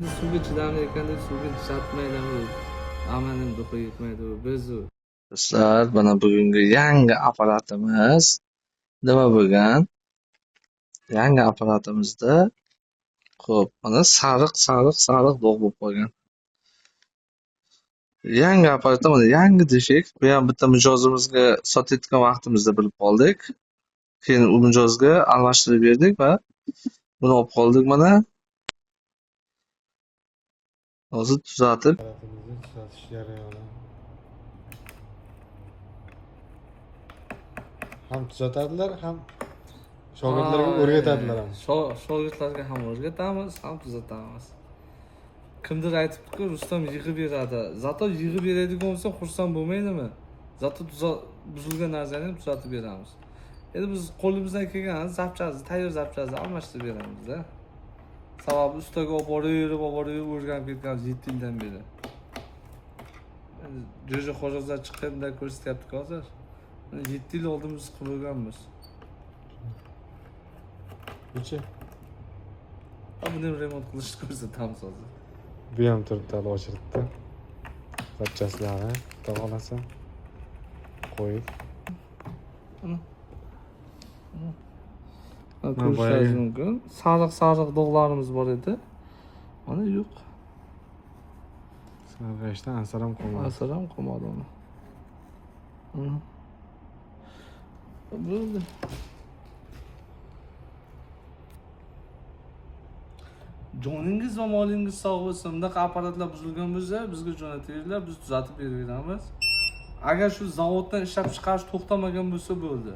Suvga chidamli ekan deb suvga chatmaydi. Amanim do'qqa yetmaydi u. Biz u. Do'stlar, mana bugungi yangi apparatimiz nima bo'lgan? Yangi apparatimizda xo'p, mana sariq dog' bo'lib qolgan. Yangi apparatda mana yangi defekt. Bu ham bitta mijozimizga sotayotgan vaqtimizda bilib qoldik. Keyin u mijozga almashtirib berdik va buni olib qoldik mana. Hozir tuzatib Apparatimizni tuzatish jarayoni. Ham tuzatadilar, ham shogirdlarga o'rgatadilar ham. Shogirdlarga ham o'rgatamiz, ham tuzatamiz. Kimdir aytibdi-ku, Rustam yig'ib beradi. Zato yig'ib beradigan bo'lsa xursand bo'lmaydimi? Zato buzilgan narsani ham tuzatib beramiz. Endi biz qo'limizdan kelgan zapchasini, tayyor zapchasini almashtirib beramiz-da. Sababi ustaga olib borib o'rganib ketganmiz 7 yildan beri. Jo'ja xo'jazlar chiqqanda ko'rsatyapti hozir. 7 yil oldin biz qilib o'rganmiz. Necha? Buni remont qilishni ko'rsatamiz hozir. Bu ham turibdi hali ochiribdi. Zapchaslari, xudo xolasa qo'yib. Ko'rishingiz mumkin. Sariq dog'larimiz bor edi. Mana yo'q. Sarg'ayishdan asar ham qolmadi. Asar ham qolmadi uni. Bo'ldi. Joningiz va molingiz sog' bo'lsin. Bunaqa apparatlar buzilgan bo'lsa, bizga jo'nataveringlar, biz tuzatib beraveramiz. Agar shu zavoddan ishlab chiqarish to'xtamagan bo'lsa bo'ldi.